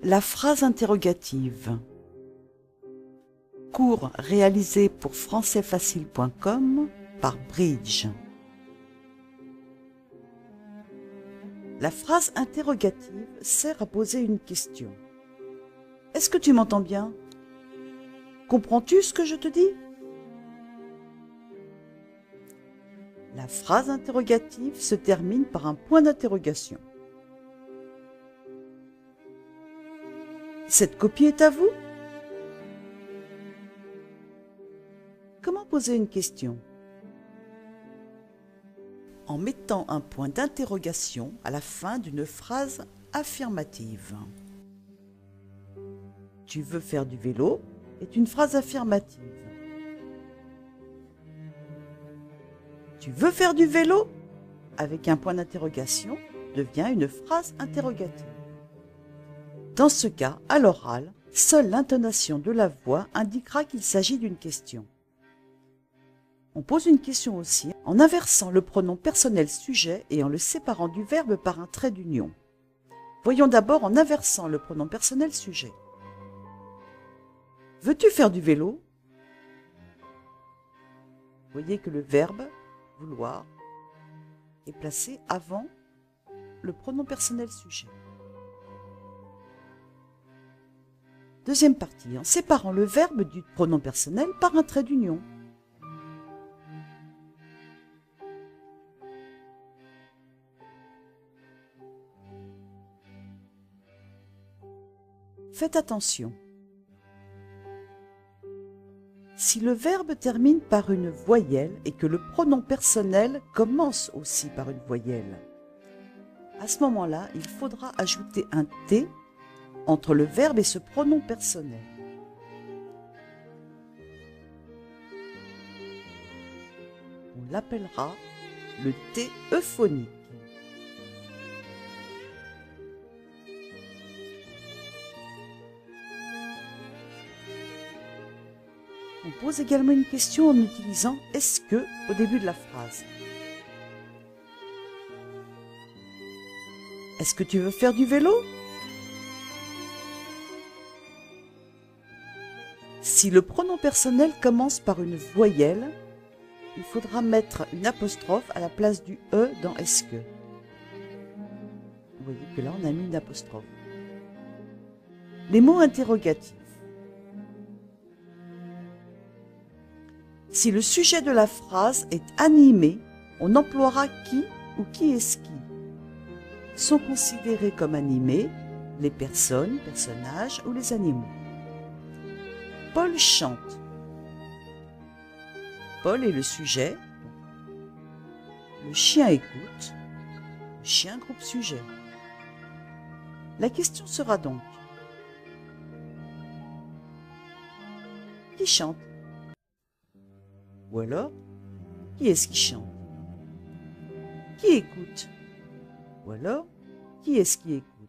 La phrase interrogative. Cours réalisé pour françaisfacile.com par Bridge. La phrase interrogative sert à poser une question. Est-ce que tu m'entends bien? Comprends-tu ce que je te dis? La phrase interrogative se termine par un point d'interrogation. Cette copie est à vous? Comment poser une question? En mettant un point d'interrogation à la fin d'une phrase affirmative. Tu veux faire du vélo est une phrase affirmative. Tu veux faire du vélo avec un point d'interrogation devient une phrase interrogative. Dans ce cas, à l'oral, seule l'intonation de la voix indiquera qu'il s'agit d'une question. On pose une question aussi en inversant le pronom personnel sujet et en le séparant du verbe par un trait d'union. Voyons d'abord en inversant le pronom personnel sujet. Veux-tu faire du vélo? Voyez que le verbe vouloir est placé avant le pronom personnel sujet. Deuxième partie, en séparant le verbe du pronom personnel par un trait d'union. Faites attention. Si le verbe termine par une voyelle et que le pronom personnel commence aussi par une voyelle, à ce moment-là, il faudra ajouter un T entre le verbe et ce pronom personnel. On l'appellera le T euphonique. On pose également une question en utilisant « est-ce que » au début de la phrase. Est-ce que tu veux faire du vélo? Si le pronom personnel commence par une voyelle, il faudra mettre une apostrophe à la place du « e » dans « est-ce que ». Vous voyez que là, on a mis une apostrophe. Les mots interrogatifs. Si le sujet de la phrase est animé, on emploiera qui ou qui est-ce qui. Sont considérés comme animés les personnes, personnages ou les animaux. Paul chante. Paul est le sujet. Le chien écoute. Le chien groupe sujet. La question sera donc: qui chante? Ou alors, qui est-ce qui chante? Qui écoute? Ou alors, qui est-ce qui écoute?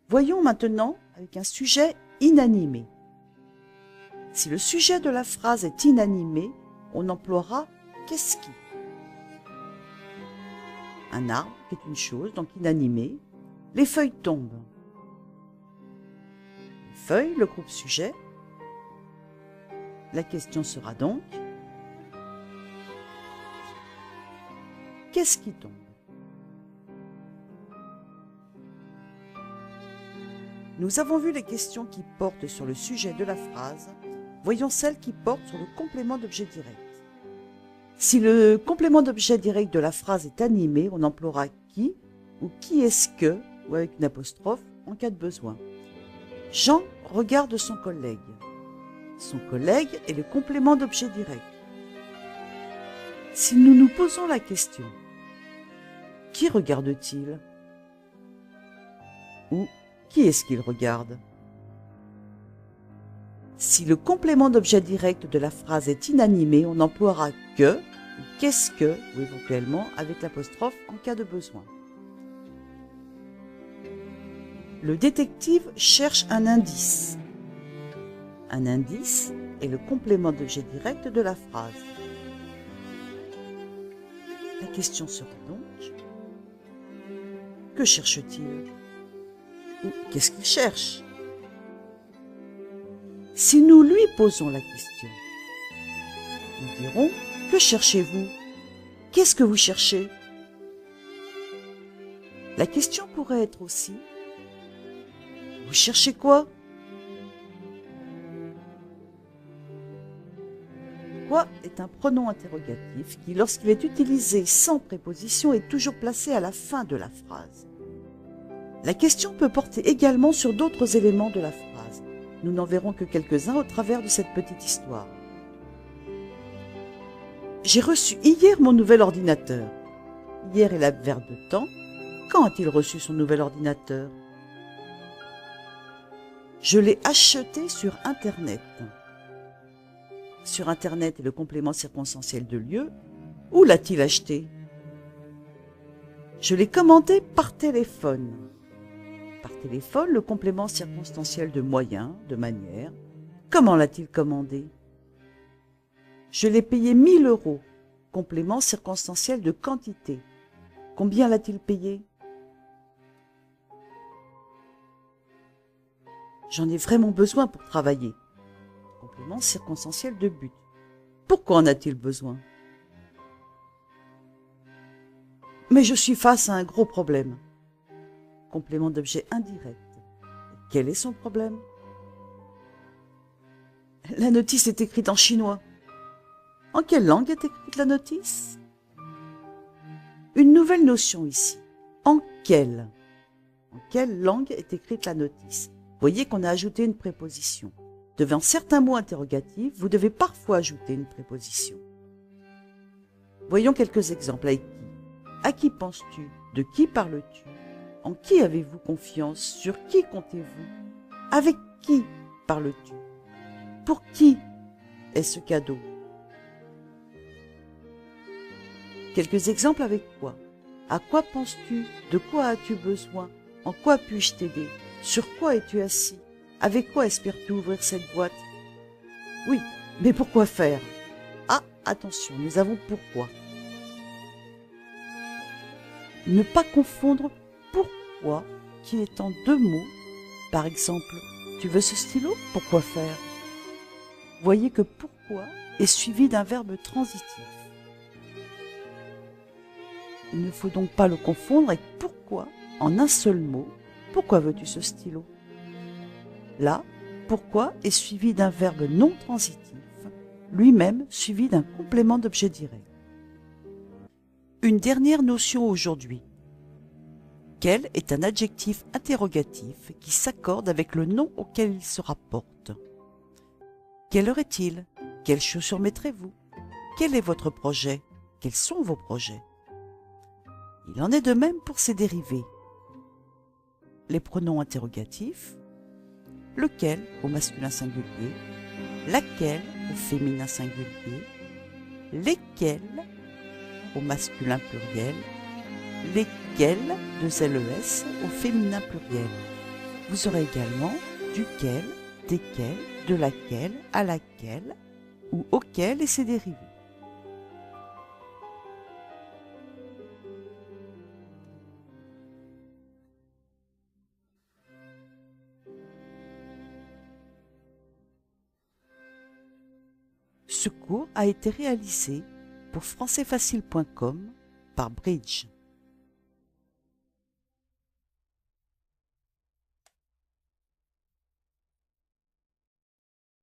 Voyons maintenant avec un sujet inanimé. Si le sujet de la phrase est inanimé, on emploiera qu'est-ce qui. Un arbre qui est une chose, donc inanimé. Les feuilles tombent. Les feuilles, le groupe sujet. La question sera donc: qu'est-ce qui tombe? Nous avons vu les questions qui portent sur le sujet de la phrase. Voyons celles qui portent sur le complément d'objet direct. Si le complément d'objet direct de la phrase est animé, on emploiera qui ou qui est-ce que, ou avec une apostrophe, en cas de besoin. Jean regarde son collègue. Son collègue est le complément d'objet direct. Si nous nous posons la question: qui regarde-t-il? Ou qui est-ce qu'il regarde? Si le complément d'objet direct de la phrase est inanimé, on emploiera que, ou qu'est-ce que, ou éventuellement avec l'apostrophe en cas de besoin. Le détective cherche un indice. Un indice est le complément d'objet direct de la phrase. La question sera donc: que cherche-t-il? Ou qu'est-ce qu'il cherche? Si nous lui posons la question, nous dirons: que cherchez-vous? Qu'est-ce que vous cherchez? La question pourrait être aussi: vous cherchez quoi? Quoi est un pronom interrogatif qui, lorsqu'il est utilisé sans préposition, est toujours placé à la fin de la phrase. La question peut porter également sur d'autres éléments de la phrase. Nous n'en verrons que quelques-uns au travers de cette petite histoire. J'ai reçu hier mon nouvel ordinateur. Hier est l'adverbe de temps. Quand a-t-il reçu son nouvel ordinateur? Je l'ai acheté sur Internet. Sur Internet est le complément circonstanciel de lieu. Où l'a-t-il acheté? Je l'ai commandé par téléphone. Par téléphone, le complément circonstanciel de moyen, de manière. Comment l'a-t-il commandé? Je l'ai payé 1 000 €. Complément circonstanciel de quantité. Combien l'a-t-il payé? J'en ai vraiment besoin pour travailler. Complément circonstanciel de but. Pourquoi en a-t-il besoin? Mais je suis face à un gros problème. Complément d'objet indirect. Quel est son problème? La notice est écrite en chinois. En quelle langue est écrite la notice? Une nouvelle notion ici. En quelle? En quelle langue est écrite la notice? Voyez qu'on a ajouté une préposition. Devant certains mots interrogatifs, vous devez parfois ajouter une préposition. Voyons quelques exemples avec qui. À qui penses-tu? De qui parles-tu? En qui avez-vous confiance? Sur qui comptez-vous? Avec qui parles-tu? Pour qui est ce cadeau? Quelques exemples avec quoi? À quoi penses-tu? De quoi as-tu besoin? En quoi puis-je t'aider? Sur quoi es-tu assis? Avec quoi espères-tu ouvrir cette boîte? Oui, mais pourquoi faire? Ah, attention, nous avons pourquoi. Ne pas confondre pourquoi, qui est en 2 mots. Par exemple, tu veux ce stylo? Pourquoi faire? Voyez que pourquoi est suivi d'un verbe transitif. Il ne faut donc pas le confondre avec pourquoi en un seul mot. Pourquoi veux-tu ce stylo? Là, pourquoi est suivi d'un verbe non transitif, lui-même suivi d'un complément d'objet direct. Une dernière notion aujourd'hui. Quel est un adjectif interrogatif qui s'accorde avec le nom auquel il se rapporte? Quelle heure est-il? Quelles chaussures mettrez-vous? Quel est votre projet? Quels sont vos projets? Il en est de même pour ses dérivés. Les pronoms interrogatifs, lequel au masculin singulier, laquelle au féminin singulier, lesquels au masculin pluriel, lesquels de LES au féminin pluriel. Vous aurez également duquel, desquels, de laquelle, à laquelle ou auquel et ses dérivés. Ce cours a été réalisé pour françaisfacile.com par Bridge.